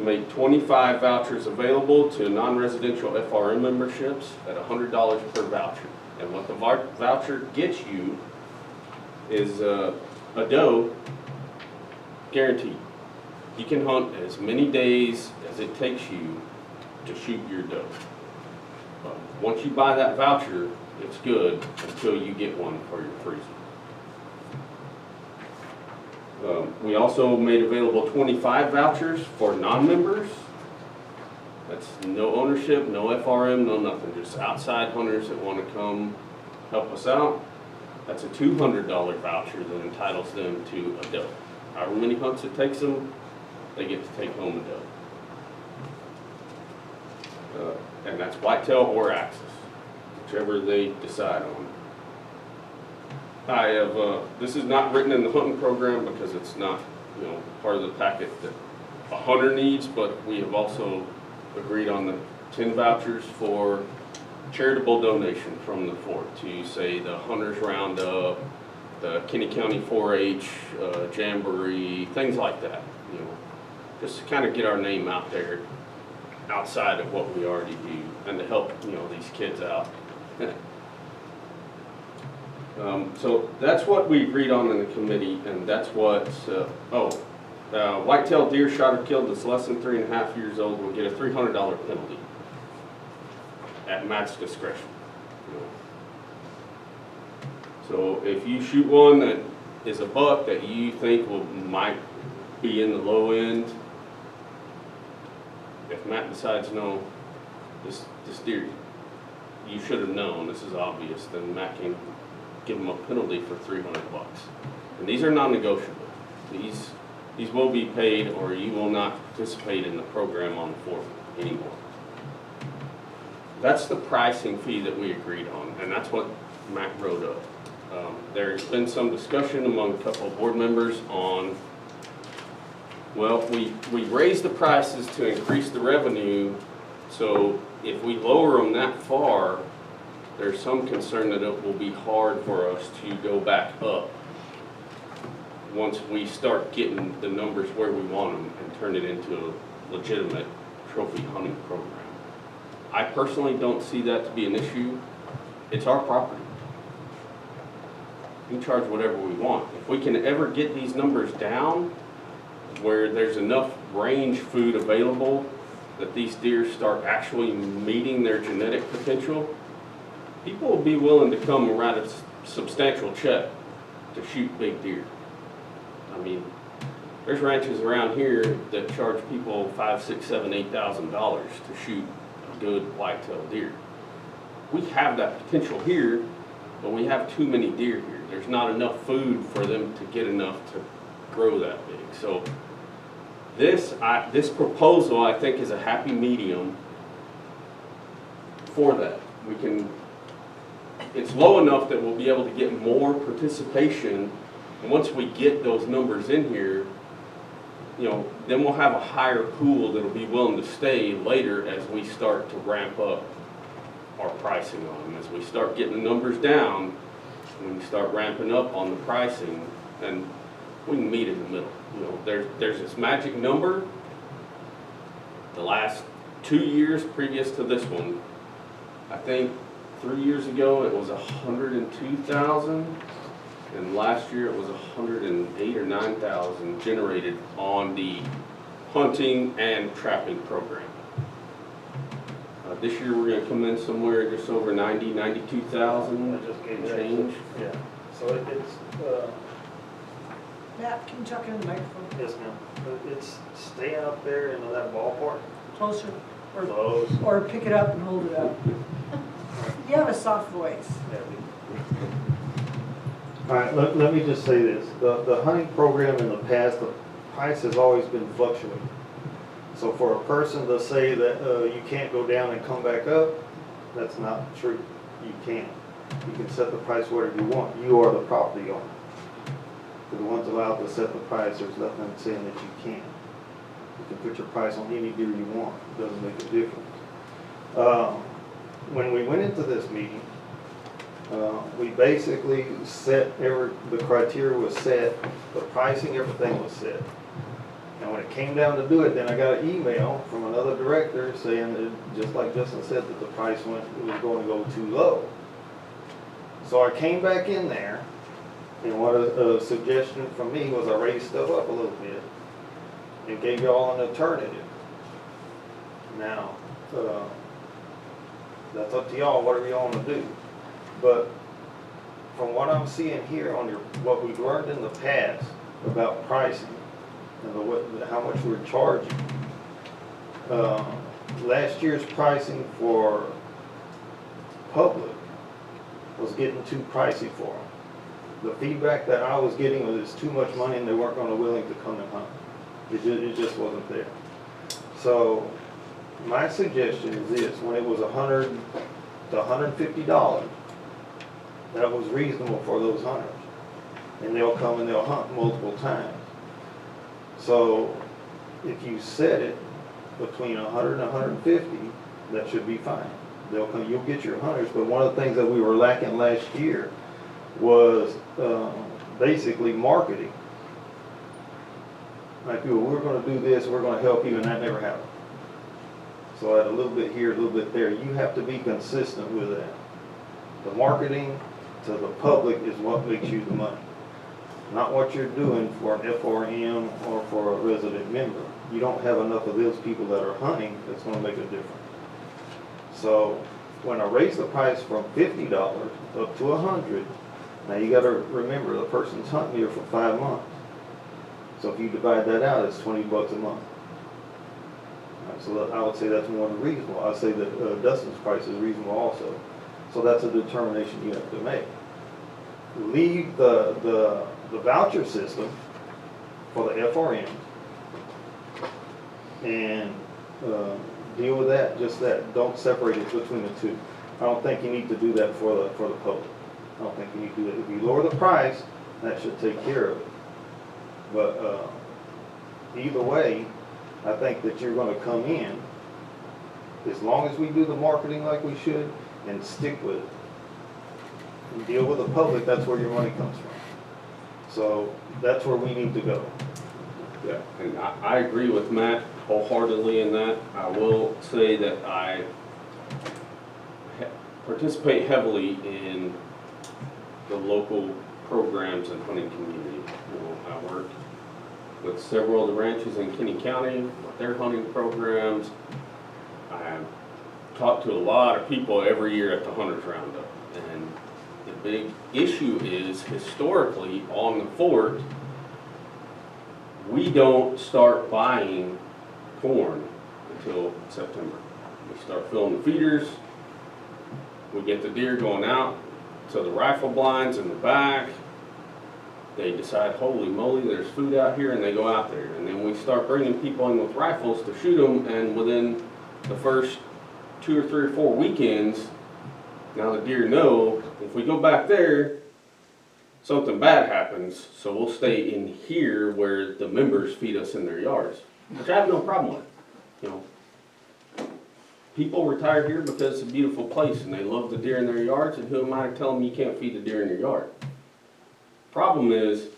Make 25 vouchers available to non-residential FRM memberships at $100 per voucher. And what the voucher gets you is a doe guaranteed. You can hunt as many days as it takes you to shoot your doe. Once you buy that voucher, it's good until you get one for your freezer. We also made available 25 vouchers for non-members. That's no ownership, no FRM, no nothing, just outside hunters that want to come help us out. That's a $200 voucher that entitles them to a doe. However many hunts it takes them, they get to take home a doe. And that's whitetail or axis, whichever they decide on. I have, this is not written in the hunting program because it's not, part of the packet that a hunter needs, but we have also agreed on the 10 vouchers for charitable donation from the fort to, say, the Hunters Roundup, the Kinney County 4-H, Jamboree, things like that, just to kind of get our name out there outside of what we already do and to help, these kids out. So that's what we agreed on in the committee, and that's what, whitetail deer shot or killed that's less than 3.5 years old will get a $300 penalty at Matt's discretion. So if you shoot one that is a buck that you think might be in the low end, if Matt decides no, this deer, you should have known, this is obvious, then Matt can give them a penalty for $300. And these are non-negotiable. These will be paid, or you will not participate in the program on the fourth anymore. That's the pricing fee that we agreed on, and that's what Matt wrote up. There's been some discussion among a couple of board members on, well, we raised the prices to increase the revenue, so if we lower them that far, there's some concern that it will be hard for us to go back up once we start getting the numbers where we want them and turn it into a legitimate trophy hunting program. I personally don't see that to be an issue. It's our property. We can charge whatever we want. If we can ever get these numbers down where there's enough range food available that these deer start actually meeting their genetic potential, people will be willing to come and write a substantial check to shoot big deer. I mean, there's ranches around here that charge people $5,000, $6,000, $7,000, $8,000 to shoot a good whitetail deer. We have that potential here, but we have too many deer here. There's not enough food for them to get enough to grow that big. So this proposal, I think, is a happy medium for that. It's low enough that we'll be able to get more participation, and once we get those numbers in here, then we'll have a higher pool that'll be willing to stay later as we start to ramp up our pricing on them. As we start getting the numbers down, when we start ramping up on the pricing, and we can meet in the middle. There's this magic number. The last 2 years previous to this one, I think 3 years ago it was 102,000, and last year it was 108 or 9,000 generated on the hunting and trapping program. This year we're going to come in somewhere just over 92,000 and change. Yeah. So it's. Matt, can you talk in the microphone? Yes, ma'am. It's staying up there in that ballpark. Closer? Close. Or pick it up and hold it up. You have a soft voice. All right, let me just say this. The hunting program in the past, the price has always been fluctuating. So for a person to say that you can't go down and come back up, that's not true. You can. You can set the price whatever you want. You are the property owner. For the ones allowed to set the price, there's nothing saying that you can't. You can put your price on any deer you want. It doesn't make a difference. When we went into this meeting, we basically set the criteria was set, the pricing, everything was set. And when it came down to do it, then I got an email from another director saying that, just like Justin said, that the price it was going to go too low. So I came back in there, and what a suggestion from me was I raised stuff up a little bit and gave y'all an alternative. Now, that's up to y'all, whatever y'all want to do. But from what I'm seeing here on what we've learned in the past about pricing and how much we're charging, last year's pricing for public was getting too pricey for them. The feedback that I was getting was it's too much money and they weren't going to willing to come and hunt. It just wasn't there. So my suggestion is this: when it was $100 to $150, that was reasonable for those hunters, and they'll come and they'll hunt multiple times. So if you set it between 100 and 150, that should be fine. They'll come, you'll get your hunters. But one of the things that we were lacking last year was basically marketing. Like, people, we're going to do this, we're going to help you, and that never happened. So I had a little bit here, a little bit there. You have to be consistent with that. The marketing to the public is what makes you the money, not what you're doing for an FRM or for a resident member. You don't have enough of those people that are hunting that's going to make a difference. So when I raise the price from $50 up to $100, now you got to remember the person's hunting here for 5 months. So if you divide that out, it's $20 a month. So I would say that's more than reasonable. I'd say that Dustin's price is reasonable also. So that's a determination you have to make. Leave the voucher system for the FRM and deal with that, just that. Don't separate it between the two. I don't think you need to do that for the public. I don't think you need to do that. If you lower the price, that should take care of it. But either way, I think that you're going to come in, as long as we do the marketing like we should, and stick with it. And deal with the public, that's where your money comes from. So that's where we need to go. Yeah, and I agree with Matt wholeheartedly in that. I will say that I participate heavily in the local programs and hunting community. You know, I work with several of the ranches in Kinney County with their hunting programs. I talk to a lot of people every year at the Hunters Roundup, and the big issue is historically on the fort, we don't start buying corn until September. We start filling the feeders, we get the deer going out to the rifle blinds in the back. They decide, holy moly, there's food out here, and they go out there. And then we start bringing people in with rifles to shoot them, and within the first 2 or 3 or 4 weekends, now the deer know if we go back there, something bad happens, so we'll stay in here where the members feed us in their yards, which I have no problem with. You know, people retire here because it's a beautiful place and they love the deer in their yards, and who am I to tell them you can't feed the deer in your yard? Problem is,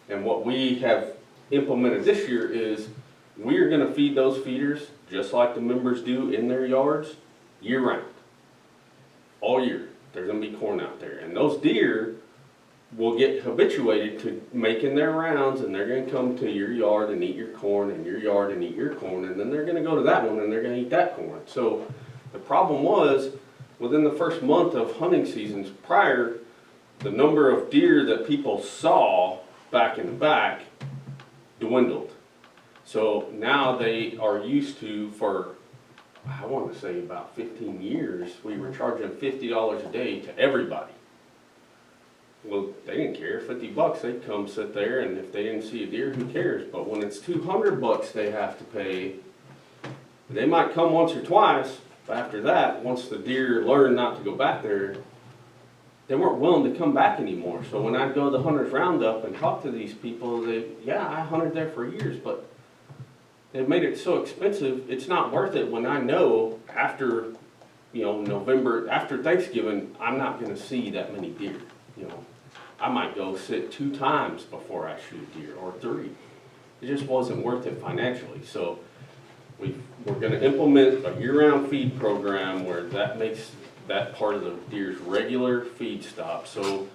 and what we have implemented this year is, we are going to feed those feeders just like the members do in their yards year round. All year there's going to be corn out there, and those deer will get habituated to making their rounds, and they're going to come to your yard and eat your corn, and your yard and eat your corn, and then they're going to go to that one and they're going to eat that corn. So the problem was, within the first month of hunting seasons prior, the number of deer that people saw back in the back dwindled. So now they are used to, for I want to say about 15 years, we were charging $50 a day to everybody. Well, they didn't care. $50, they'd come sit there, and if they didn't see a deer, who cares? But when it's $200 they have to pay, they might come once or twice, but after that, once the deer learn not to go back there, they weren't willing to come back anymore. So when I'd go to the Hunters Roundup and talk to these people, I hunted there for years, but they made it so expensive, it's not worth it when I know after, November, after Thanksgiving, I'm not going to see that many deer. I might go sit 2 times before I shoot deer, or 3. It just wasn't worth it financially. So we're gonna implement a year-round feed program where that makes that part of the deer's regular feed stop. So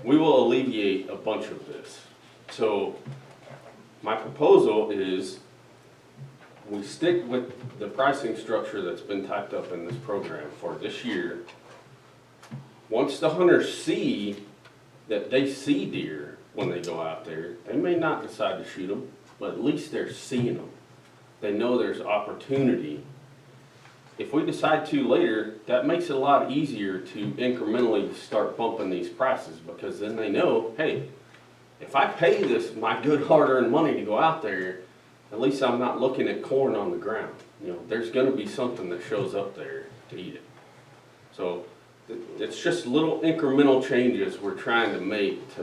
we will alleviate a bunch of this. So my proposal is we stick with the pricing structure that's been typed up in this program for this year. Once the hunters see that they see deer when they go out there, they may not decide to shoot them, but at least they're seeing them. They know there's opportunity. If we decide to later, that makes it a lot easier to incrementally start bumping these prices, because then they know, hey, if I pay this, my good hard-earned money to go out there, at least I'm not looking at corn on the ground. You know, there's gonna be something that shows up there to eat it. So it's just little incremental changes we're trying to make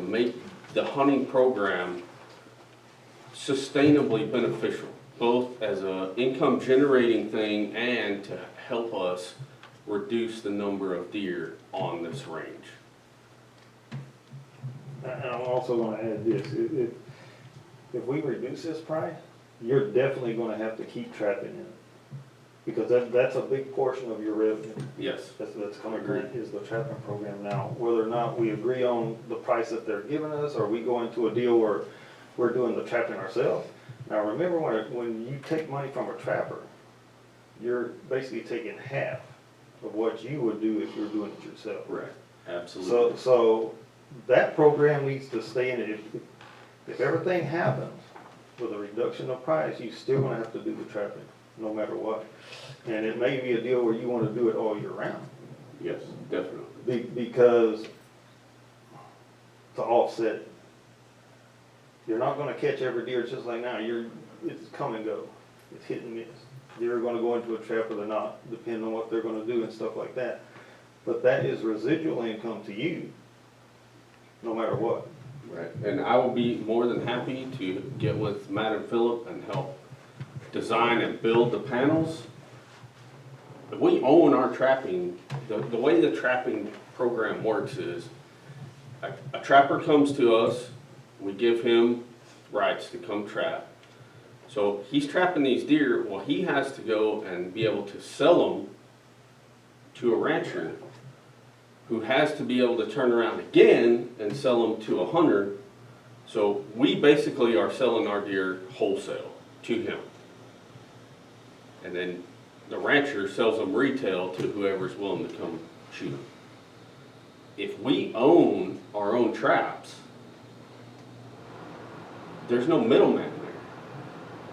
the hunting program sustainably beneficial, both as a income generating thing and to help us reduce the number of deer on this range. And I'm also gonna add this, if we reduce this price, you're definitely gonna have to keep trapping in it. Because that's a big portion of your revenue. Yes. That's coming is the trapping program now. Whether or not we agree on the price that they're giving us, or we go into a deal where we're doing the trapping ourselves. Now remember, when you take money from a trapper, you're basically taking half of what you would do if you were doing it yourself. Right, absolutely. So that program needs to stay in it. If everything happens with a reduction of price, you're still gonna have to do the trapping, no matter what. And it may be a deal where you wanna do it all year round. Yes, definitely. Because to offset it. You're not gonna catch every deer just like now. It's come and go. It's hit and miss. Deer are gonna go into a trap or they're not, depending on what they're gonna do and stuff like that. But that is residual income to you, no matter what. Right, and I will be more than happy to get with Matt and Phillip and help design and build the panels. If we own our trapping, the way the trapping program works is a trapper comes to us, we give him rights to come trap. So he's trapping these deer, well, he has to go and be able to sell them to a rancher who has to be able to turn around again and sell them to a hunter. So we basically are selling our deer wholesale to him. And then the rancher sells them retail to whoever's willing to come shoot them. If we own our own traps, there's no middleman there.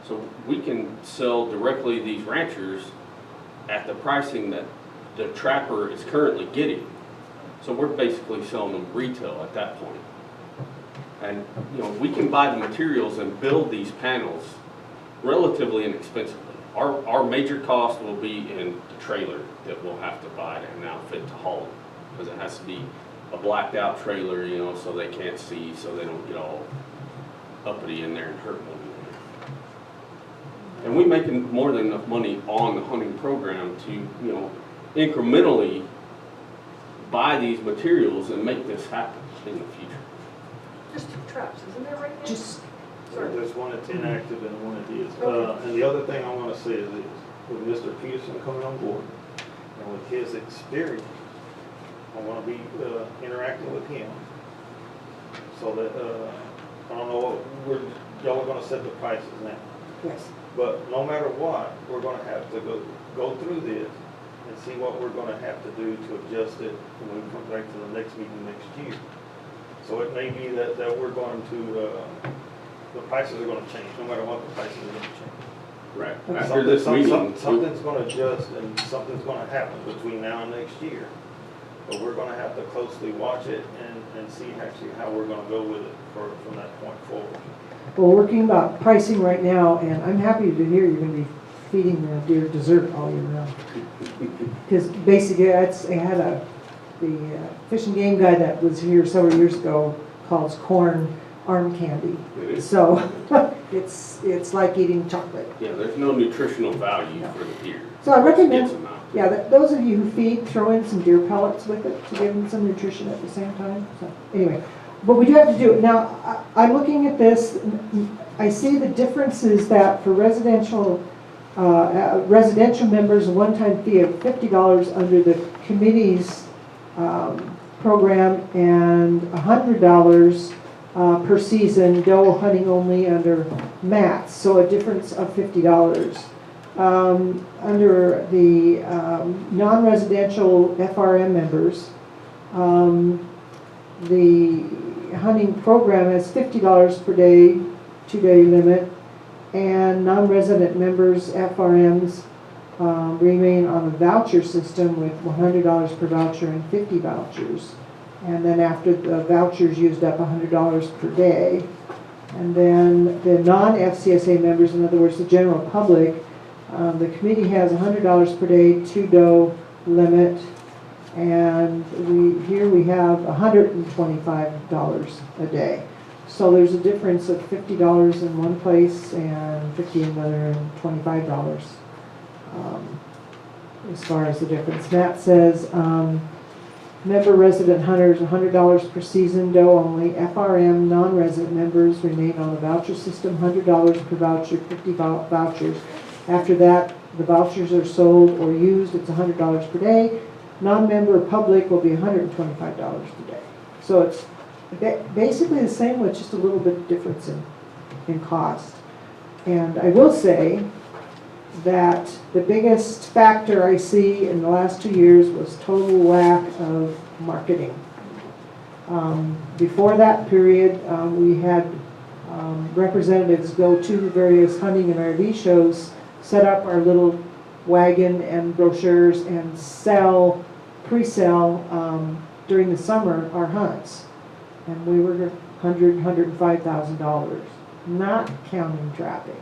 So we can sell directly to these ranchers at the pricing that the trapper is currently getting. So we're basically selling them retail at that point. And we can buy the materials and build these panels relatively inexpensively. Our major cost will be in the trailer that we'll have to buy and outfit to haul them, because it has to be a blacked out trailer, so they can't see, so they don't get all uppity in there and hurt one another. And we're making more than enough money on the hunting program to, incrementally buy these materials and make this happen in the future. Just 2 traps, isn't there right now? Just, There's one that's inactive and one that is. Okay. And the other thing I want to say is this, with Mr. Peterson coming on board, and with his experience, I want to be interacting with him, so that, I don't know, y'all are going to set the prices now. yes. But no matter what, we're going to have to go through this and see what we're going to have to do to adjust it when we come back to the next meeting next year. So it may be that we're going to, the prices are going to change, no matter what, the prices are going to change. Right. After this meeting, Something's going to adjust and something's going to happen between now and next year. But we're going to have to closely watch it and see actually how we're going to go with it from that point forward. Well, we're working about pricing right now, and I'm happy to hear you're going to be feeding the deer dessert all year round. Because basically, I had the fish and game guy that was here several years ago calls corn arm candy. So it's like eating chocolate. Yeah, there's no nutritional value for the deer. So I recommend, Gets them out. those of you who feed, throw in some deer pellets with it to give them some nutrition at the same time. So anyway, but we do have to do it. Now, I'm looking at this, I see the difference is that for residential members, a one-time fee of $50 under the committee's program and $100 per season, doe hunting only under Matt's, so a difference of $50. Under the non-residential FRM members, the hunting program has $50 per day, 2-day limit, and non-resident members, FRMs, remain on a voucher system with $100 per voucher and 50 vouchers. And then after the vouchers used up, $100 per day. And then the non-FCSA members, in other words, the general public, the committee has $100 per day, 2-doe limit, and here we have $125 a day. So there's a difference of $50 in one place and $50 in another, and $25 as far as the difference. Matt says member resident hunters, $100 per season, doe only. FRM non-resident members remain on the voucher system, $100 per voucher, 50 vouchers. After that, the vouchers are sold or used, it's $100 per day. Non-member public will be $125 per day. So it's basically the same with just a little bit difference in cost. And I will say that the biggest factor I see in the last 2 years was total lack of marketing. Before that period, we had representatives go to the various hunting and RV shows, set up our little wagon and brochures and pre-sell during the summer our hunts. And we were $105,000, not counting trapping.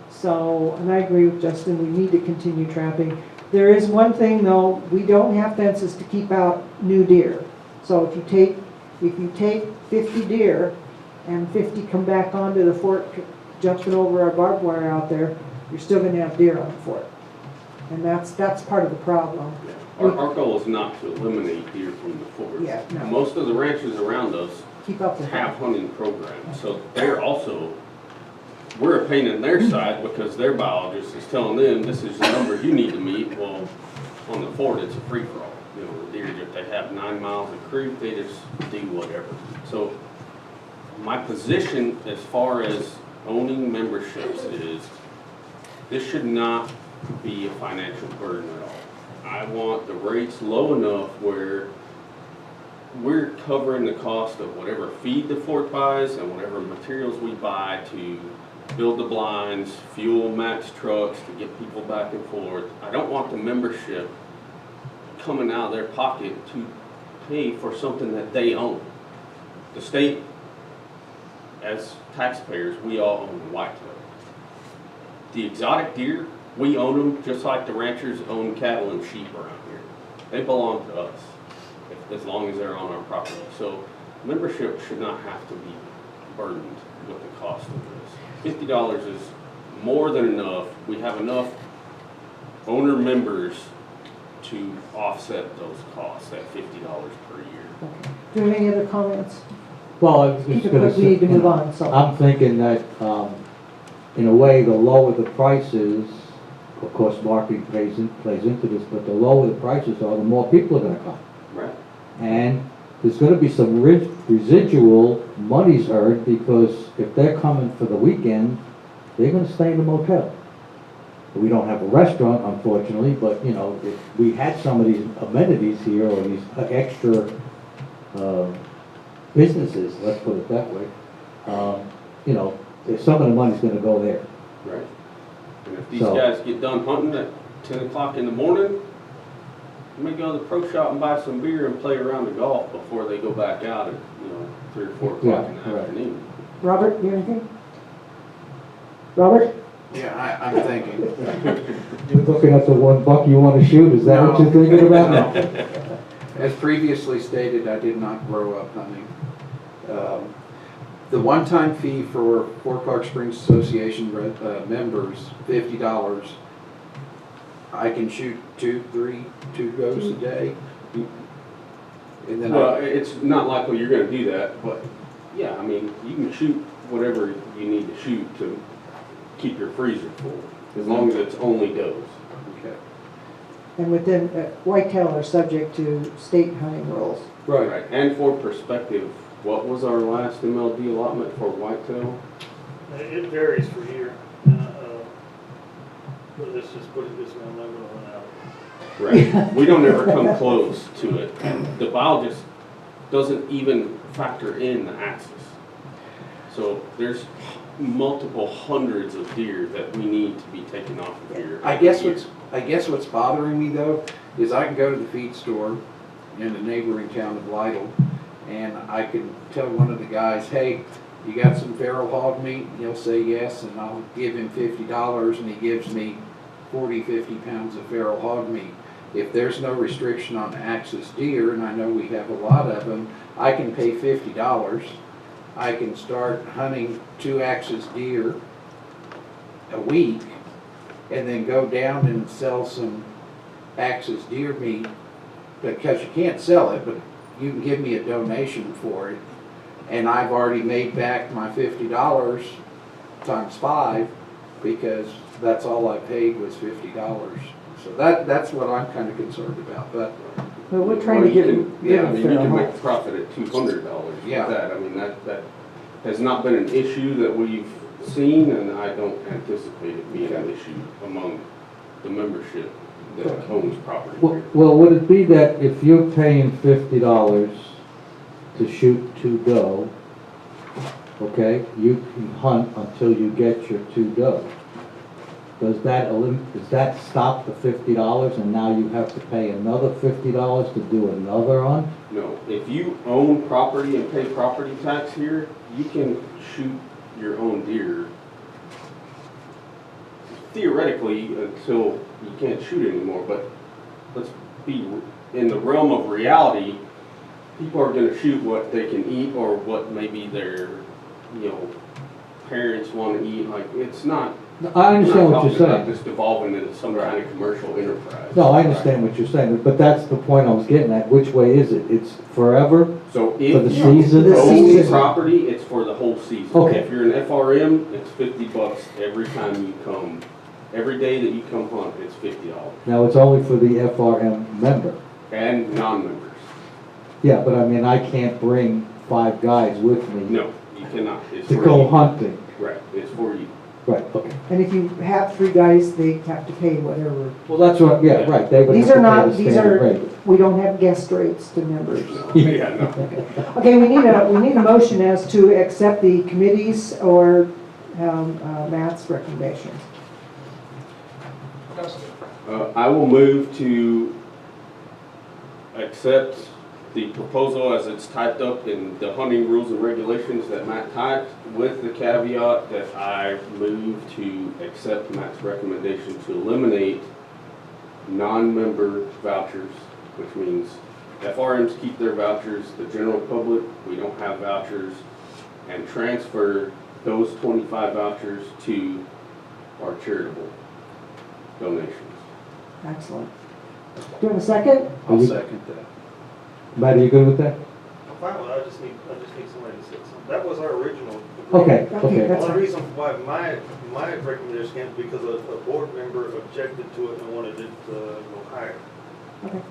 So, and I agree with Justin, we need to continue trapping. There is one thing though, we don't have fences to keep out new deer. So if you take 50 deer and 50 come back onto the fort jumping over our barbed wire out there, you're still going to have deer on the fort. And that's part of the problem. Our goal is not to eliminate deer from the forest. Yeah, no. Most of the ranches around us Keep up with have hunting programs, so they're also, we're a pain in their side because their biologist is telling them this is the number you need to meet. Well, on the fort it's a free-for-all. You know, the deer, if they have 9 miles of creek, they just do whatever. So my position as far as owning memberships is this should not be a financial burden at all. I want the rates low enough where we're covering the cost of whatever feed the fort buys and whatever materials we buy to build the blinds, fuel Matt's trucks to get people back and forth. I don't want the membership coming out of their pocket to pay for something that they own. The state, as taxpayers, we all own the whitetail. The exotic deer, we own them just like the ranchers own cattle and sheep around here. They belong to us, as long as they're on our property. So membership should not have to be burdened with the cost of this. $50 is more than enough. We have enough owner members to offset those costs at $50 per year. Okay. Do you have any other comments? Well, I was just Keep it going to quick, we need to move on, so. I'm thinking that, in a way, the lower the prices, of course, marketing plays into this, but the lower the prices are, the more people are going to come. Right. And there's going to be some residual monies earned, because if they're coming for the weekend, they're going to stay in the motel. We don't have a restaurant, unfortunately, but, you know, if we had some of these amenities here, or these extra businesses, let's put it that way, you know, some of the money's going to go there. Right. And if these guys get done hunting at 10 o'clock in the morning, they may go to the pro shop and buy some beer and play around the golf before they go back out at, 3 or 4 o'clock in the afternoon. Robert, do you have anything? Robert? Yeah, I'm thinking. You're looking at the $1 you want to shoot, is that what you're thinking about? No. As previously stated, I did not grow up hunting. The one-time fee for Fort Clark Springs Association members, $50. I can shoot 2 goes a day. And then Well, it's not likely you're going to do that, but yeah, I mean, you can shoot whatever you need to shoot to keep your freezer full, as long as it's only does. Okay. And within, whitetail are subject to state hunting rules. Right, and for perspective, what was our last MLD allotment for whitetail? It varies for year. But let's just put it this way, I'm not gonna run out. Right, we don't ever come close to it. The biologist doesn't even factor in the axis. So there's multiple hundreds of deer that we need to be taken off of here. I guess what's bothering me though, is I can go to the feed store in the neighboring town of Lytle, and I can tell one of the guys, hey, you got some feral hog meat? And he'll say yes, and I'll give him $50, and he gives me 40, 50 pounds of feral hog meat. If there's no restriction on axis deer, and I know we have a lot of them, I can pay $50. I can start hunting 2 axis deer a week, and then go down and sell some axis deer meat, because you can't sell it, but you can give me a donation for it, and I've already made back my $50 times 5, because that's all I paid was $50. So that's what I'm kind of concerned about, but But we're trying to get rid Yeah, I of mean, you feral can make hogs. a profit at $200 with Yeah. that. I mean, that has not been an issue that we've seen, and I don't anticipate it being an issue among the membership that owns property here. Well, would it be that if you're paying $50 to shoot 2 doe, okay, you can hunt until you get your 2 doe? Does that stop the $50 and now you have to pay another $50 to do another hunt? No, if you own property and pay property tax here, you can shoot your own deer theoretically until you can't shoot anymore, but let's be in the realm of reality, people are gonna shoot what they can eat or what maybe their, parents wanna eat, like, it's not. I understand what you're I'm not talking about saying. this devolving into some kind of commercial enterprise. No, I understand what you're saying, but that's the point I was getting at. Which way is it? It's forever? So For the if you season? The own season. the property, it's for the whole season. Okay. If you're an FRM, it's $50 every time you come. Every day that you come hunt, it's $50. Now, it's only for the FRM member. And non-members. Yeah, but I mean, I can't bring 5 guys with me No, you cannot. It's to for go you. hunting. Right, it's for you. Right, okay. And if you have 3 guys, they have to pay whatever. Well, that's what, yeah, right, they would These have are to pay not, the these standard are, rate. we don't have guest rates to members. No. Yeah, no. Okay, we need a motion as to accept the committee's or Matt's recommendations. I will move to accept the proposal as it's typed up in the hunting rules and regulations that Matt typed, with the caveat that I move to accept Matt's recommendation to eliminate non-member vouchers, which means FRMs keep their vouchers, the general public, we don't have vouchers, and transfer those 25 vouchers to our charitable donations. Excellent. Do you have a second? I'll second that. Matt, are you good with that? I'm fine with it, I just need somebody to say something. That was our original. Okay, Okay, okay. that's The fine. only reason why my recommendation came because a board member objected to it and wanted it to go higher. Okay,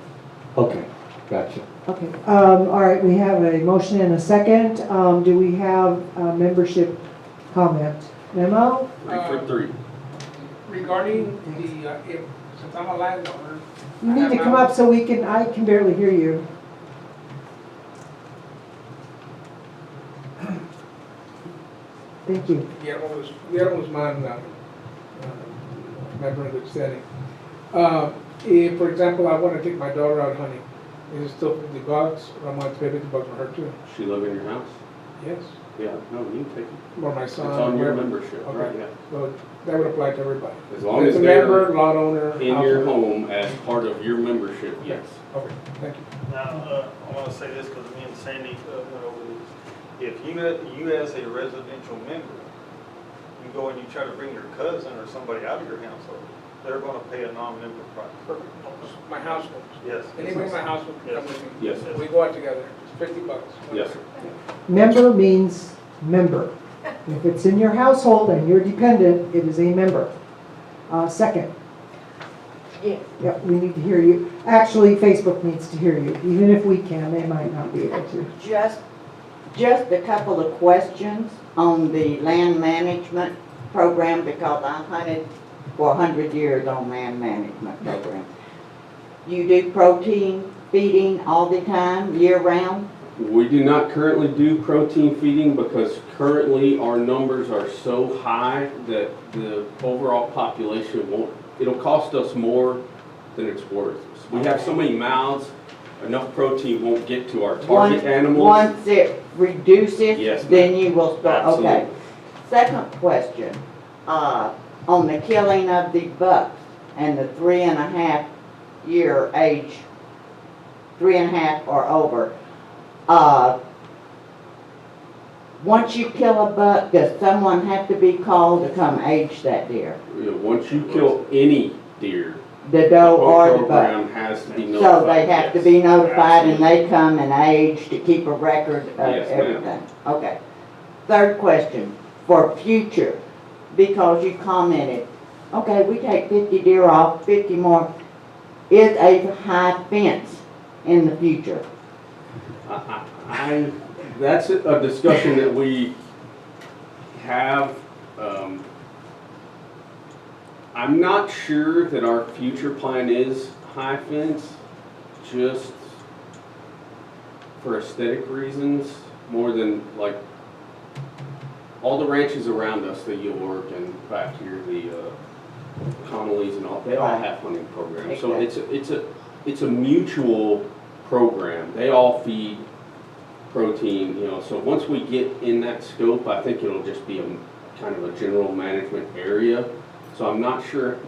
Okay, gotcha. okay. All right, we have a motion and a second. Do we have a membership comment? Memo? 3 for 3. Regarding since I'm a landowner. You need to come up so I can barely hear you. Thank you. We almost mind member of the setting. If, for example, I want to take my daughter out hunting, is it still $50 or I want to pay $50 for her too? She live in your house? Yes. Yeah, no, you can take it. Or my It's son? on your whoever. membership, Okay. right, yeah. So that would apply to everybody. As long It's as a member, they're lot owner. in your household. home as part of your membership, yes. Okay, thank you. Now, I want to say this because me and Sandy went over this. If you as a residential member, you go and you try to bring your cousin or somebody out of your household, they're going to pay a non-member price. Perfect. My household. Yes. Anybody in my household can come Yes. with me. Yes. We go out together. It's $50. Yes. Member means member. If it's in your household and you're dependent, it is a member. Second, Yeah. yep, we need to hear you. Actually, Facebook needs to hear you. Even if we can, they might not be able to. Just a couple of questions on the land management program, because I hunted for 100 years on land management program. You do protein feeding all the time, year round? We do not currently do protein feeding because currently our numbers are so high that the overall population won't, it'll cost us more than it's worth. We have so many mouths, enough protein won't get to our target animals. Once it reduces, Yes, ma'am. then you will start, okay. Absolutely. Second question, on the killing of the bucks and the 3.5 year age, 3.5 or over, once you kill a buck, does someone have to be called to come age that deer? You know, once you kill any deer, The the doe whole or the buck? program has to be notified. So they have to yes. be notified and Absolutely. they come and age to keep a record of Yes, ma'am. everything? Okay. Third question, for future, because you commented, okay, we take 50 deer off, 50 more, is a high fence in the future? That's a discussion that we have. I'm not sure that our future plan is high fence, just for aesthetic reasons, more than like, all the ranches around us, the York and back here, the Connolly's and all, they all have hunting programs. So it's a mutual program. They all feed protein, you know, so once we get in that scope, I think it'll just be a kind of a general management area. So I'm not sure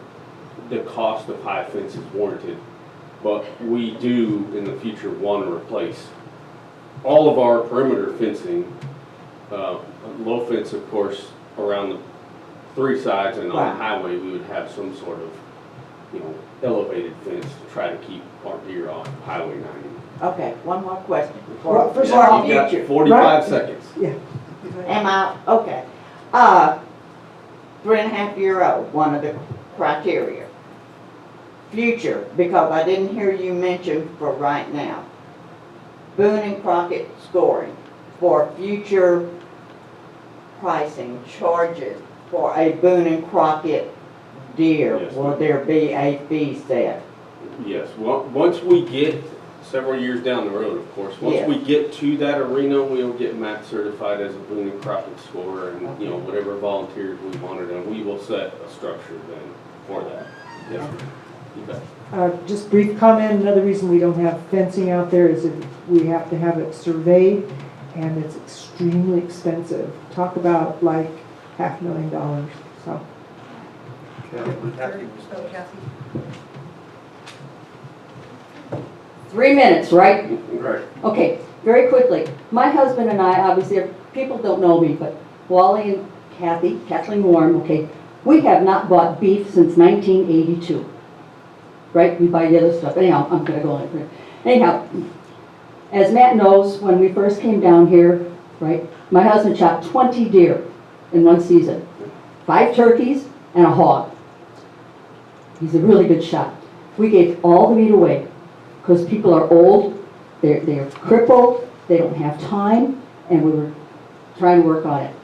the cost of high fence is warranted, but we do in the future want to replace all of our perimeter fencing, low fence, of course, around the 3 sides, and on Right. the highway, we would have some sort of, you know, elevated fence to try to keep our deer off Highway 90. Okay, one more question Well, for first for of all, our You've got future. 45 Right. seconds. Yeah. Am I, okay. 3.5 year old, one of the criteria. Future, because I didn't hear you mention for right now. Boone and Crockett scoring for future pricing charges for a Boone and Crockett deer. Yes, Will ma'am. there be a fee set? Yes, well, once we get several years down the road, of course, once Yes. we get to that arena, we'll get MAP certified as a Boone and Crockett scorer, and, you know, whatever volunteers we wanted, and we will set a structure then for that. Yes, ma'am. You bet. Just brief comment, another reason we don't have fencing out there is that we have to have it surveyed, and it's extremely expensive. Talk about like $500,000, so. Okay. 3 minutes, right? Right. Okay, very quickly. My husband and I, obviously, people don't know me, but Wally and Kathy, Kathleen Warren, okay, we have not bought beef since 1982. Right? We buy the other stuff. Anyhow, I'm gonna go on it. Anyhow, as Matt knows, when we first came down here, right, my husband shot 20 deer in one season. 5 turkeys and a hog. He's a really good shot. We gave all the meat away because people are old, they're crippled, they don't have time, and we were trying to work on it.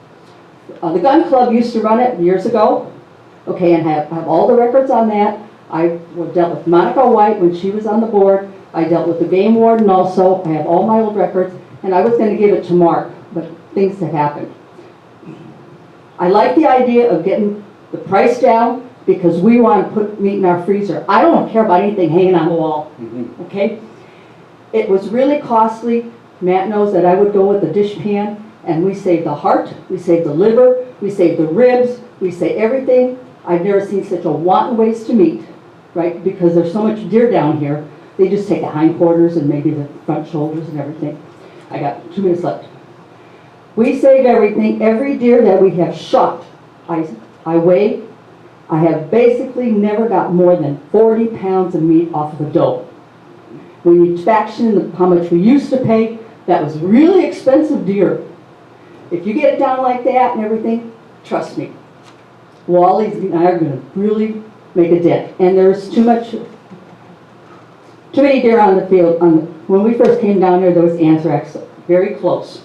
The gun club used to run it years ago, okay, and have all the records on that. I dealt with Monica White when she was on the board. I dealt with the game warden also. I have all my old records, and I was going to give it to Mark, but things have happened. I like the idea of getting the price down because we want to put meat in our freezer. I don't care about anything hanging on the wall, okay? It was really costly. Matt knows that I would go with the dish pan, and we saved the heart, we saved the liver, we saved the ribs, we saved everything. I've never seen such a wanton waste of meat, right? Because there's so much deer down here, they just take the hindquarters and maybe the front shoulders and everything. I got 2 minutes left. We save everything. Every deer that we have shot, I weigh. I have basically never got more than 40 pounds of meat off of a doe. When you faction how much we used to pay, that was really expensive deer. if you get it down like that and everything, trust me, Wally and I are gonna really make a dent. And there's too many deer on the field. When we first came down there was anthrax, very close.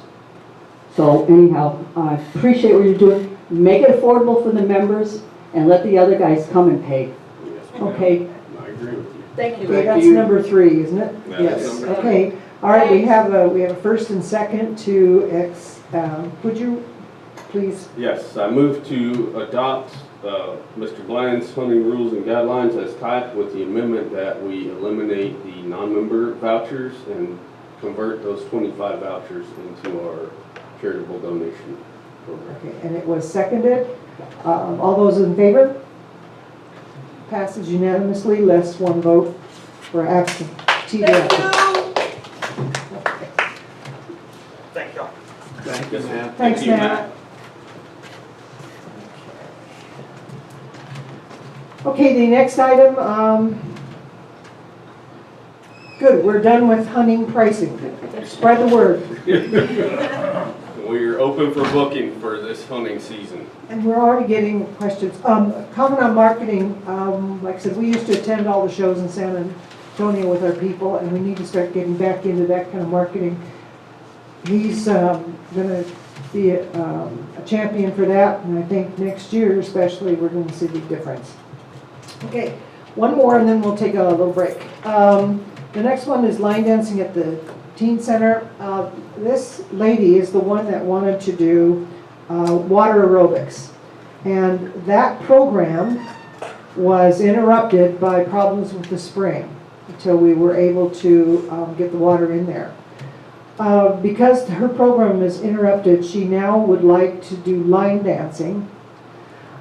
So anyhow, I appreciate what you're doing. Make it affordable for the members and let the other guys come and pay. Yes, ma'am. Okay? I agree with you. Thank you. Okay, that's number 3, isn't it? That Yes. is number Okay, all right, we have a first and second to, would you please? Yes, I move to adopt Mr. Bland's hunting rules and guidelines as typed with the amendment that we eliminate the non-member vouchers and convert those 25 vouchers into our charitable donation program. Okay, and it was seconded. All those in favor? Passes unanimously, less one vote for absentee. Thank y'all. Thank you, Matt. Thanks, you, Matt. Okay, the next item, good, we're done with hunting pricing. Spread the word. We're open for booking for this hunting season. And we're already getting questions. Comment on marketing, like I said, we used to attend all the shows in San Antonio with our people, and we need to start getting back into that kind of marketing. He's gonna be a champion for that, and I think next year especially, we're gonna see the difference. Okay, one more and then we'll take a little break. The next one is line dancing at the teen center. This lady is the one that wanted to do water aerobics. And that program was interrupted by problems with the spring until we were able to get the water in there. Because her program is interrupted, she now would like to do line dancing,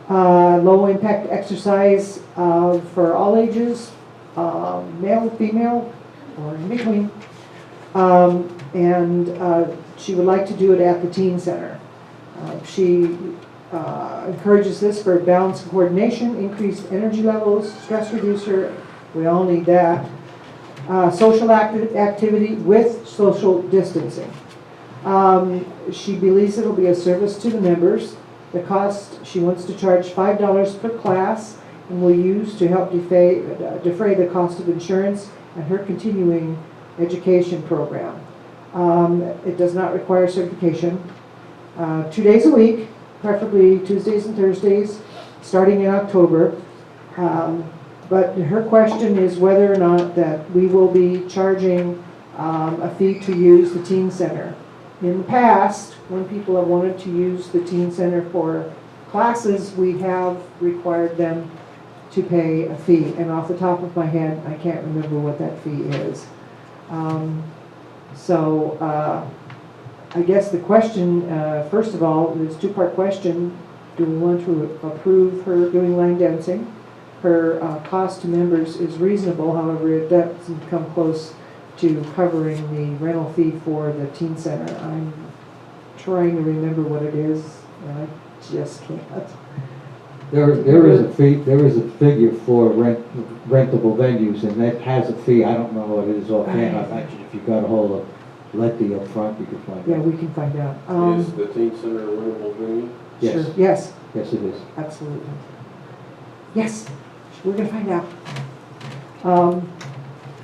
low impact exercise for all ages, male, female, or in between. And she would like to do it at the teen center. She encourages this for balance and coordination, increased energy levels, stress reducer, we all need that. Social activity with social distancing. She believes it'll be a service to the members. The cost, she wants to charge $5 per class and will use to help defray the cost of insurance and her continuing education program. It does not require certification. 2 days a week, preferably Tuesdays and Thursdays, starting in October. But her question is whether or not that we will be charging a fee to use the teen center. In the past, when people have wanted to use the teen center for classes, we have required them to pay a fee. And off the top of my head, I can't remember what that fee is. I guess the question, first of all, is a two-part question. Do we want to approve her doing line dancing? Her cost to members is reasonable, however, it doesn't come close to covering the rental fee for the teen center. I'm trying to remember what it is, and I just can't. There is a fee, there is a figure for rentable venues, and that has a fee. I don't know what it is offhand. I imagine if you got a hold of Letty up front, you could find out. Yeah, we can find out. Is the teen center a rentable venue? Yes. Sure. Yes, Yes, it is. absolutely. Yes, we're gonna find out.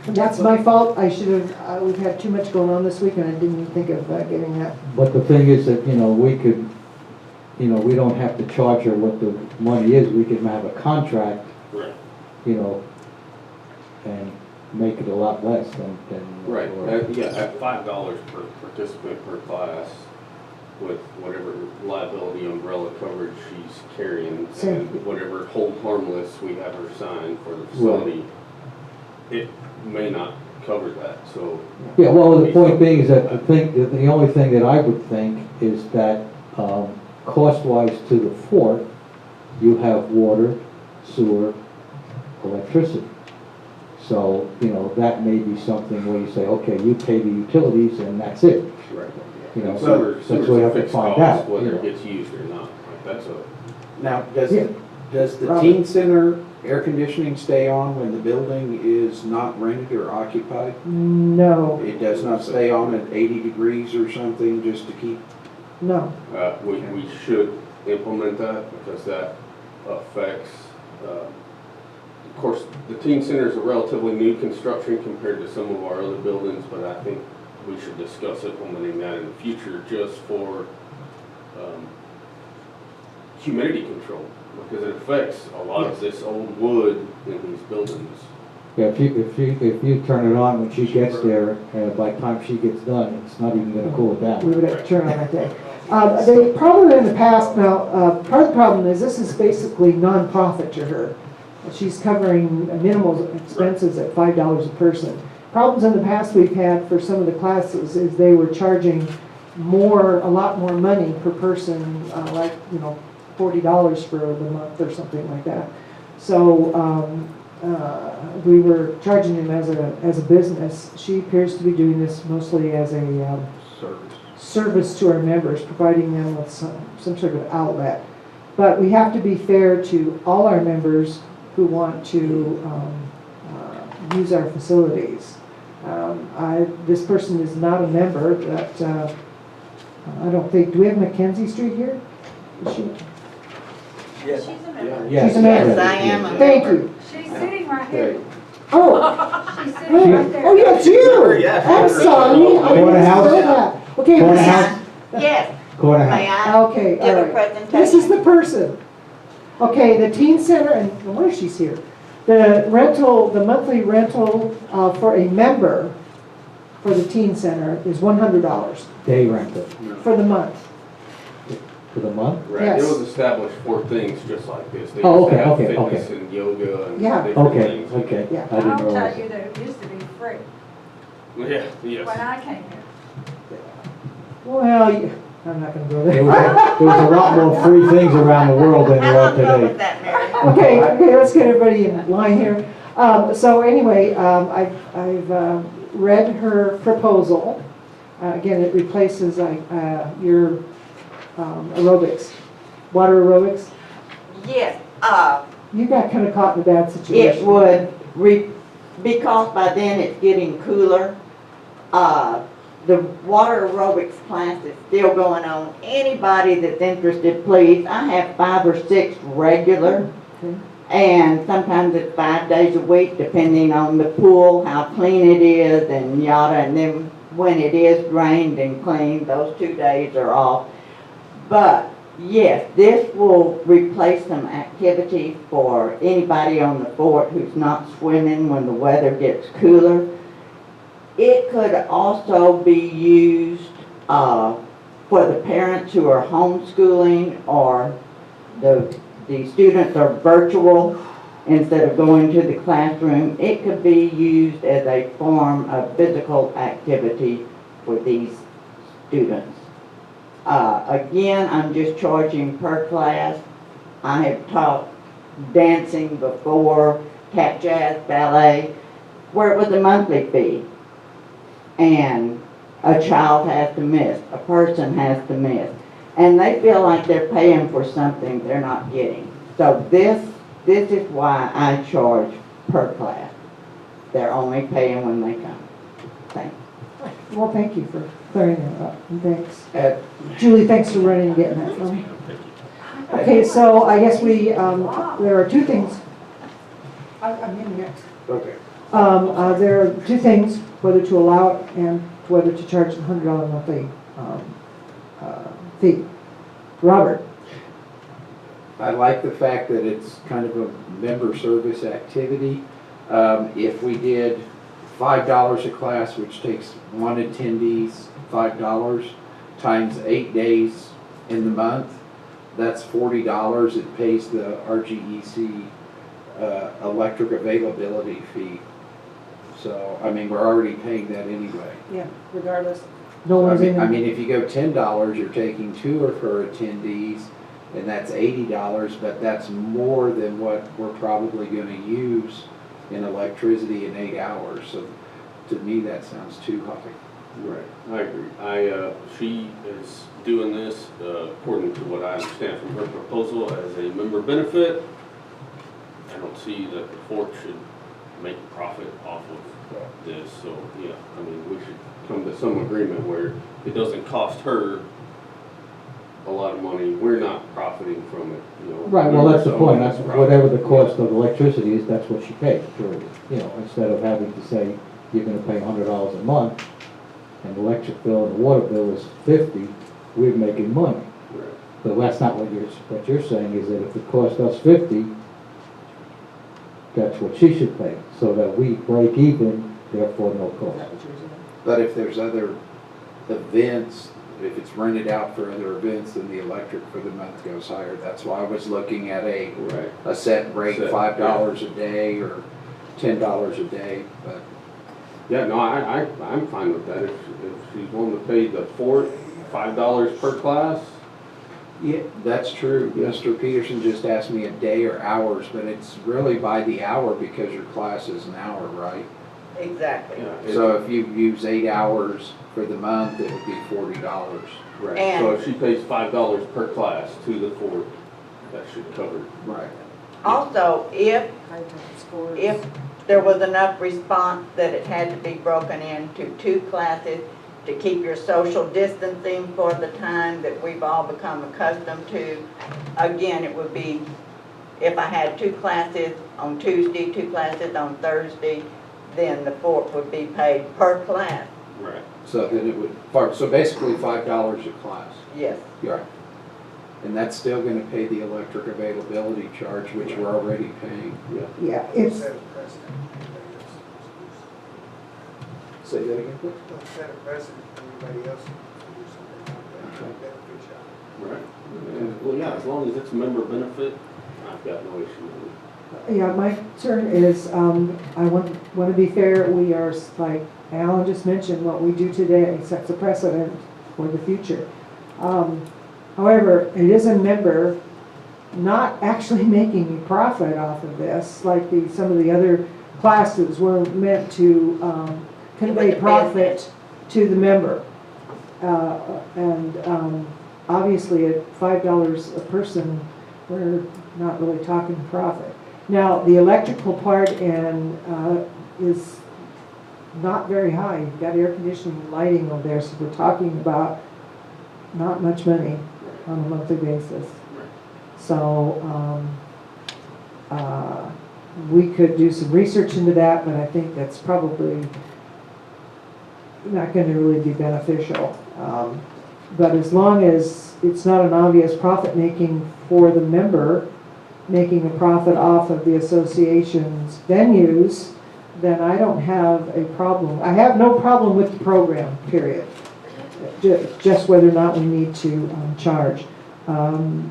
That's my fault. I should have, we've had too much going on this week and I didn't even think of getting that. But the thing is that, we could, we don't have to charge her what the money is. We can have a contract, Right. and make it a lot less than. Right, or- at $5 per participant per class with whatever liability umbrella coverage she's carrying Same. and whatever hold harmless we have her sign for the facility. It may not cover that, so. Yeah, well, the point being is that the only thing that I would think is that, cost-wise to the fort, you have water, sewer, electricity. So, that may be something where you say, okay, you pay the utilities and that's it. Right. So Sewer's that's what we a have to fixed find cost, out. whether it gets used or not. Like, that's a, Now, Yeah. does the Robert. teen center air conditioning stay on when the building is not rented or occupied? No, It does not stay on at 80 degrees or something just to keep? No. We should implement that because that affects, of course, the teen center is a relatively new construction compared to some of our other buildings, but I think we should discuss implementing that in the future just for humidity control, because it affects a lot of this old wood in these buildings. Yeah, if you turn it on when she gets there, by the time she gets done, it's not even gonna cool it We down. would have to turn on that day. The problem in the past now, part of the problem is this is basically nonprofit to her. She's covering minimal expenses at $5 a person. Problems in the past we've had for some of the classes is they were charging a lot more money per person, like, $40 for the month or something like that. So, we were charging them as a business. She appears to be doing this mostly as a service to our members, providing them with some sort of outlet. But we have to be fair to all our members who want to use our facilities. This person is not a member, but I don't think, do we have Mackenzie Street here? Is she? Yes. She's a Yes, member. I am a member. Thank you. She's sitting right here. Oh, She's sitting right there. oh, yeah, it's you. Yeah. I'm sorry. I Corner didn't house? know that. Okay, Corner this house? Yes, Corner may house. I Okay, give all a right. presentation? This is the person. Okay, the teen center, and no wonder she's here. The monthly rental for a member for the teen center is $100 Day rental for the month. for the month? Right, Yes. it was established for things just like this. They Oh, used to okay, have okay, fitness okay. and yoga and Yeah. different Okay, things. okay. Yeah. I didn't I'll tell realize. you that it used to be free Yeah, yes. when I came here. Well, I'm not gonna go There there. was a lot more free things around the world than How there are long ago was today. that, Mary? Okay, let's get everybody in line here. So anyway, I've read her proposal. Again, it replaces your aerobics, water aerobics. Yes, You got kind of caught in a bad situation. it would, because by then it's getting cooler. The water aerobics class is still going on. Anybody that's interested, please. I have 5 or 6 regular, Okay. and sometimes it's 5 days a week, depending on the pool, how clean it is, and yada. And then when it is drained and cleaned, those 2 days are off. But yes, this will replace some activity for anybody on the fort who's not swimming when the weather gets cooler. It could also be used for the parents who are homeschooling, or the students are virtual instead of going to the classroom. It could be used as a form of physical activity for these students. Again, I'm just charging per class. I have taught dancing before, tap, jazz, ballet, where it was a monthly fee. And a child has to miss, a person has to miss. And they feel like they're paying for something they're not getting. So this is why I charge per class. They're only paying when they come. Thanks. Well, thank you for clearing that up, and thanks. Julie, thanks for running and getting that for me. Okay, so I guess there are 2 things. I'm in next. Okay. There are 2 things, whether to allow it and whether to charge the $100 monthly fee. Robert? I like the fact that it's kind of a member service activity. If we did $5 a class, which takes 1 attendees, $5 times 8 days in the month, that's $40. It pays the RGEC electric availability fee. So, I mean, we're already paying that anyway. Yeah, regardless. No one's in. I mean, if you go $10, you're taking 2 of her attendees, and that's $80, but that's more than what we're probably gonna use in electricity in 8 hours. So to me, that sounds too high. Right, I agree. She is doing this, according to what I understand from her proposal, as a member benefit. I don't see that the fort should make a profit off of this, so, yeah, I mean, we should come to some agreement where it doesn't cost her a lot of money, we're not profiting from it, you know. Right, well, that's the point, Someone's that's profiting. whatever the cost of electricity is, that's what she pays, period. You know, instead of having to say, you're gonna pay $100 a month, and the electric bill and the water bill is 50, we're making money. Right. But that's not what you're saying, is that if it cost us 50, that's what she should pay, so that we break even, therefore no cost. But if there's other events, if it's rented out for other events, then the electric for the month goes higher. That's why I was looking at Right. a set rate, Set, $5 a day or $10 a day, but. Yeah, no, I'm fine with that. If she's willing to pay the fort $5 per class, Yeah, that's true. Mr. Peterson just asked me a day or hours, but it's really by the hour because your class is an hour, right? Exactly. yeah. So if you use 8 hours for the month, it would be $40. Right, And- so if she pays $5 per class to the fort, that should cover it. Right. Also, if Scores. there was enough response that it had to be broken into 2 classes to keep your social distancing for the time that we've all become accustomed to, again, it would be, if I had 2 classes on Tuesday, 2 classes on Thursday, then the fort would be paid per class, Right. So then it would, so basically $5 a class. yes. Right. And that's still gonna pay the electric availability charge, which we're already paying. Yeah, it's, Set a precedent. Say that again, please? Don't set a precedent for anybody else to do something like that. Benefit y'all. Right. And, well, yeah, as long as it's member benefit, I've got no issue with it. yeah, my concern is, I want to be fair, we are, like Alan just mentioned, what we do today sets a precedent for the future. However, it is a member not actually making a profit off of this, like some of the other classes were meant to convey With the profit business. to the member. Obviously at $5 a person, we're not really talking profit. Now, the electrical part is not very high. You've got air conditioning and lighting over there, so we're talking about not much money on a monthly basis. So, we could do some research into that, but I think that's probably not gonna really be beneficial. But as long as it's not an obvious profit making for the member, making a profit off of the association's venues, then I don't have a problem. I have no problem with the program, period. Just whether or not we need to charge. And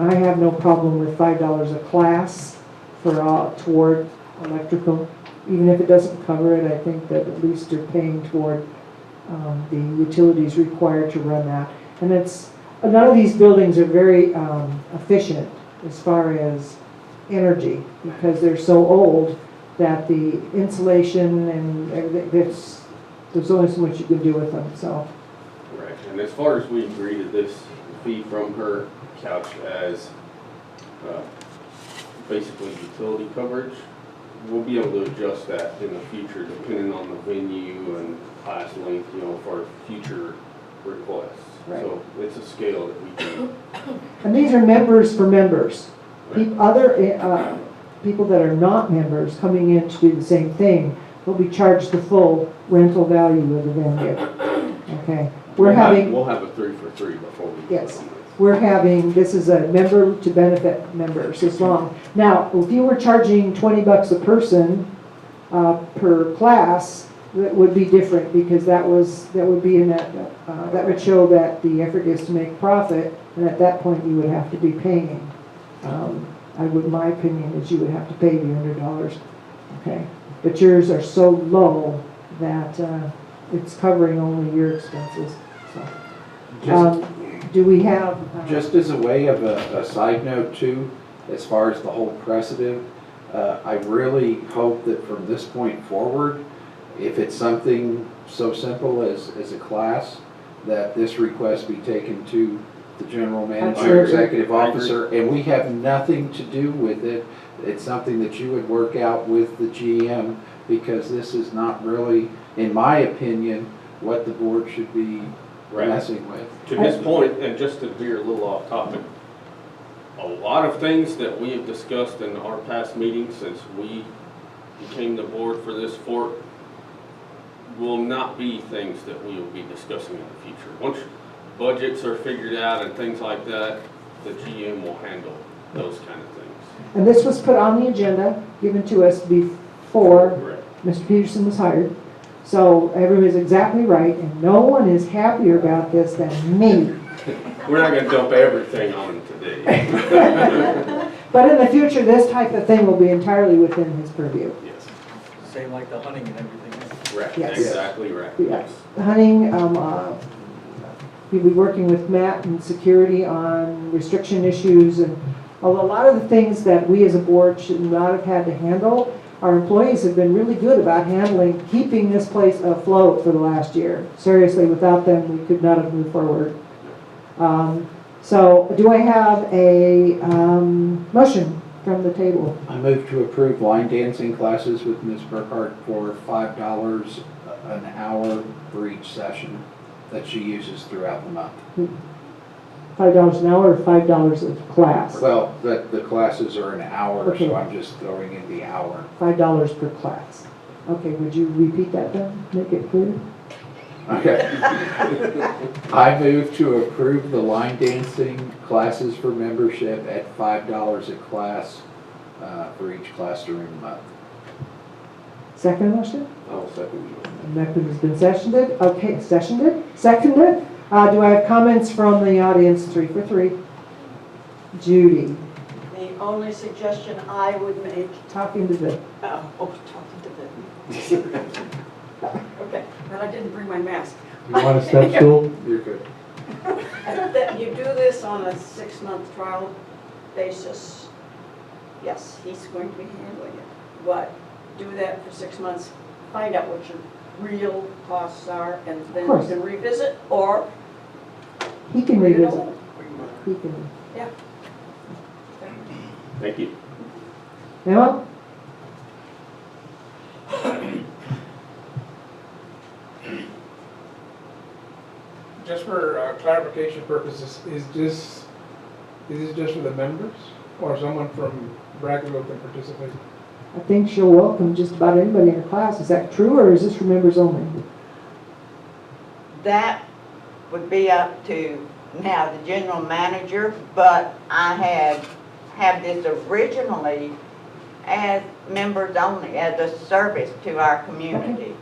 I have no problem with $5 a class for toward electrical. Even if it doesn't cover it, I think that at least you're paying toward the utilities required to run that. And none of these buildings are very efficient as far as energy, because they're so old that the insulation and everything, there's only so much you can do with them, so. Right, and as far as we agree to this fee from her couch as basically utility coverage, we'll be able to adjust that in the future depending on the venue and class length, you know, for future requests. Right. So it's a scale that we can, And these are members for members. Right. Other people that are not members coming in to do the same thing will be charged the full rental value of the venue. Okay, we'll we'll have a 3 for 3 before we. Yes. This is a member to benefit members as long. Now, if you were charging $20 a person per class, that would be different, because that would be in that would show that the effort is to make profit, and at that point you would have to be paying. My opinion is you would have to pay the $100. Okay, but yours are so low that it's covering only your expenses. So, do we have? Just as a way of a side note too, as far as the whole precedent, I really hope that from this point forward, if it's something so simple as a class, that this request be taken to the general manager, Absolutely. executive officer, and we have nothing to do with it. It's something that you would work out with the GM, because this is not really, in my opinion, what the board should be Right. messing with. To this point, and just to veer a little off topic, a lot of things that we have discussed in our past meetings since we became the board for this fort will not be things that we will be discussing in the future. Once budgets are figured out and things like that, the GM will handle those kind of things. And this was put on the agenda, given to us before Correct. Mr. Peterson was hired. So everyone's exactly right, and no one is happier about this than me. We're not gonna dump everything on him today. But in the future, this type of thing will be entirely within his purview. Yes. Same like the hunting and everything else. Right, Yes. exactly right. Yes. Hunting, we'll be working with Matt and security on restriction issues, and although a lot of the things that we as a board should not have had to handle, our employees have been really good about handling, keeping this place afloat for the last year. Seriously, without them, we could not have moved forward. So do I have a motion from the table? I move to approve line dancing classes with Ms. Burkhart for $5 an hour for each session that she uses throughout the month. $5 an hour or $5 a class? Well, the classes are an hour, Okay. so I'm just throwing in the hour. $5 per class. Okay, would you repeat that then? Make it clear? Okay. I move to approve the line dancing classes for membership at $5 a class for each class during the month. Second motion? I'll second you. Motion has been seconded. Okay, seconded. Do I have comments from the audience? 3 for 3. Judy, The only suggestion I would make, talking to the, talking to them. Okay, well, I didn't bring my mask. You want a step stool? You're good. That you do this on a 6-month trial basis. Yes, he's going to be handling it, but do that for 6 months, find out what your real costs are, and then you course. can revisit, or he can you revisit. know, He can. yeah. Thank you. Emma? Just for clarification purposes, is this just for the members, or someone from Brackenville can participate? I think she'll welcome just about anybody in her class. Is that true, or is this for members only? That would be up to now the general manager, but I have this originally as members only, as a service to our community.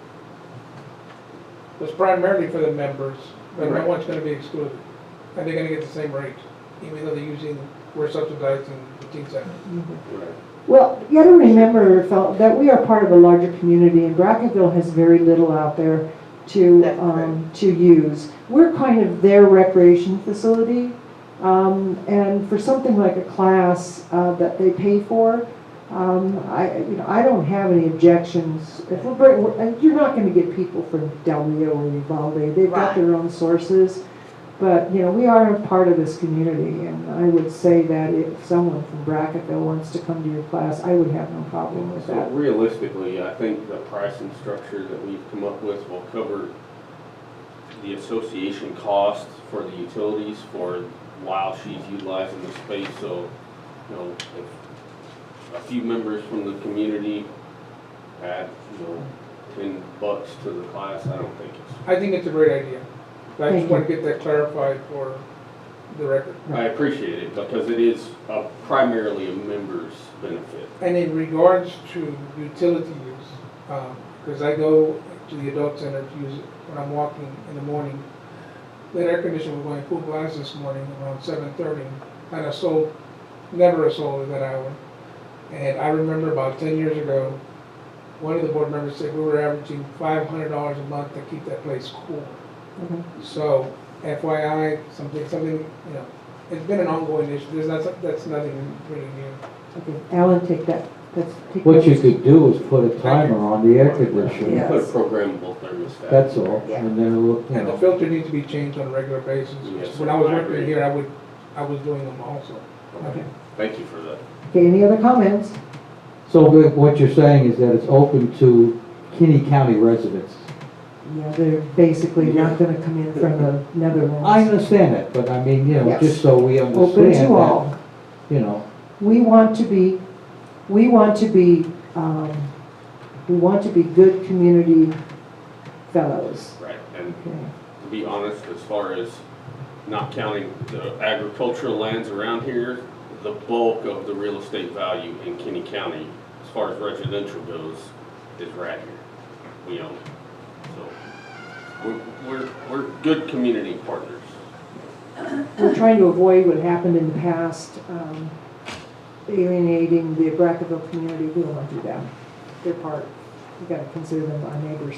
It's primarily for the members, but no Right. one's gonna be excluded. And they're gonna get the same rate, even though we're subsidizing the teen center. Right. Well, you gotta remember, that we are part of a larger community, and Brackenville has very little out there to use. We're kind of their recreation facility, and for something like a class that they pay for, I don't have any objections. If you're not going to get people from Del Rio or Uvalde. They've got their own sources. But, we are a part of this community, and I would say that if someone from Brackenville wants to come to your class, I would have no problem with So that. realistically, I think the pricing structure that we've come up with will cover the association costs for the utilities for while she's utilizing the space. So, if a few members from the community add, $10 to the class, I don't think I think it's a great idea. I Thank just want to get that clarified for the record. I appreciate it because it is primarily a member's benefit. And in regards to utility use, because I go to the adult center to use it when I'm walking in the morning. The air conditioner was going full blast this morning around 7:30, and never a soul at that hour. And I remember about 10 years ago, one of the board members said we were averaging $500 a month to keep that place cool. Okay. So FYI, something, it's been an ongoing issue. That's nothing really new. Okay, Alan, take that. What you could do is put a timer on the air conditioner. Yeah. Put a programmable thermostat. That's all, and then it'll, And the filter needs to be changed on a regular basis. Yes, When I was I working agree. here, I was doing them also. Okay. Thank you for that. Okay, any other comments? So what you're saying is that it's open to Kinney County residents? Yeah, they're basically not gonna come in from the Netherlands. I understand that, but I mean, you know, Yes. just so we Open understand to that, all. you know, We want to be, we want to be, we want to be good community fellows. Right, and Okay. to be honest, as far as not counting the agricultural lands around here, the bulk of the real estate value in Kenny County, as far as residential goes, is right here. We own it. So we're good community partners. We're trying to avoid what happened in the past, alienating the Brackeville community. We don't want to do that. They're part, we gotta consider them our neighbors.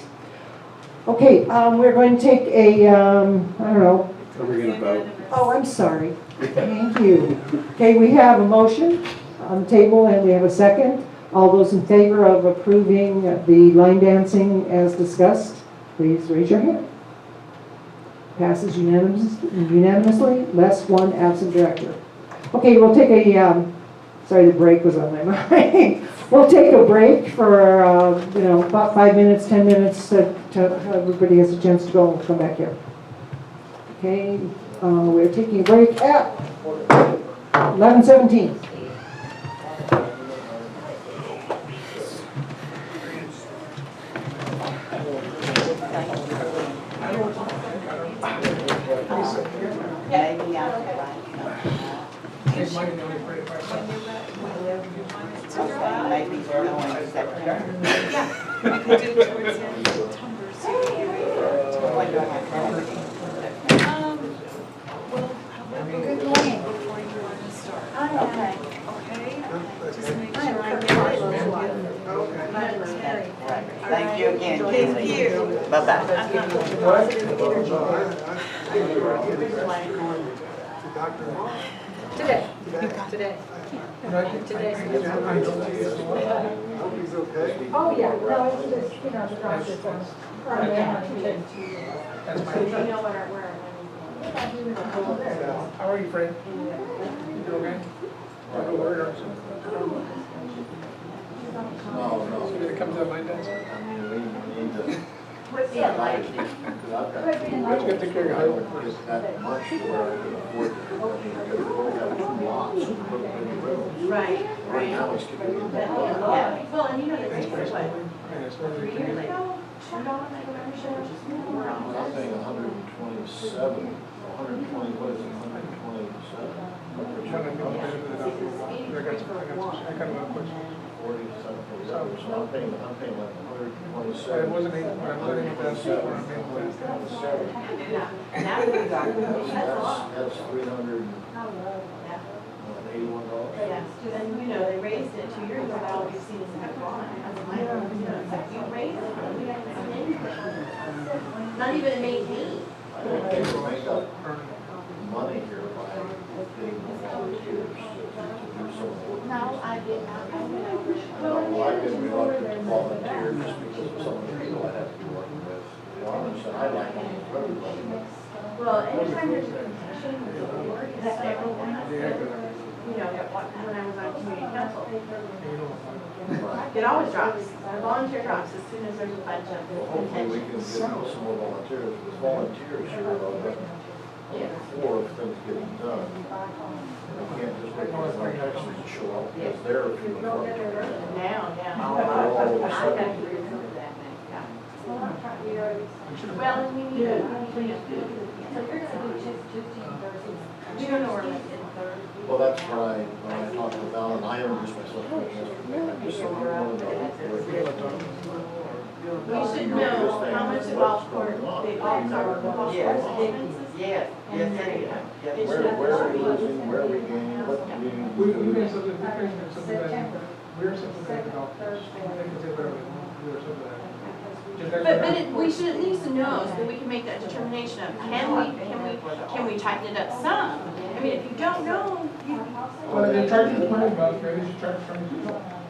Okay, we're going to take a, I don't know. Are we gonna vote? Oh, I'm sorry. Thank you. Okay, we have a motion on the table and we have a second. All those in favor of approving the line dancing as discussed, please raise your hand. Passes unanimously, less one absent director. Okay, we'll take a, sorry, the break was on my mind. We'll take a break for, about 5 minutes, 10 minutes, to everybody has a chance to go and come back here. Okay, we're taking a break at 11:17. Maybe I'll Take money and only pray if I find it. Okay, maybe we're going to September. When do I have to have it? Good morning before you want to start. Okay. Okay? Just make sure I get it. Right. Thank you again, Thank Julie. you. Bye-bye. Today. Today. Today. Oh, yeah, no, it's just, the process of. That's my. You know what our, where How are you, Fred? You okay? Are you worried or something? No. You gonna come to the line dance? What's that like? Let's get to care of your husband first. Right, Right now, it's giving me that. Well, and you know, Thanks for what, explaining. Yes, we're 3 really years good. ago, $2 membership. I'm paying 127, 120, what is it, 127? One of them, I got a question. 40 something, so I'm paying like But it 127. wasn't eight, when I'm living with that, when I'm paying for that. Now we got it. That's $381. Yes, and you know, they raised it 2 years ago, all we've seen is that gone. You raised it, we haven't seen anything. Not even a maintain. I don't think we make up money here by getting volunteers to do some work. No, I did not. Well, I've been reluctant to volunteer just because of some of the people I have to be working with. To be honest, and I like everybody. Well, anytime there's a concession with the board, that everyone, you know, when I was on community council, it always drops. The volunteer drops as soon as there's a bunch of Hopefully we can contention. get some more volunteers, because volunteers here are before if things get done. We can't just wait for our Texans to show up, because they're a few and far between. Now, They're yeah. all I sudden- Well, and we need to, we don't know where it's in third. Well, that's why, when I talked with Alan, I introduced myself to him yesterday, I just said, we want to know We should know how much the golf court, the golf are, the golf Yes. course expenses. Yes, yes, it is. Yes. It where are we losing, where are we gaining, what community? We can subsidize, we're subsidizing the golf course. They can say whatever they want, we're subsidizing. We should at least know so that we can make that determination of, can we tighten it up some? I mean, if you don't know, you. Well, if you're charging $20, maybe you should charge $22.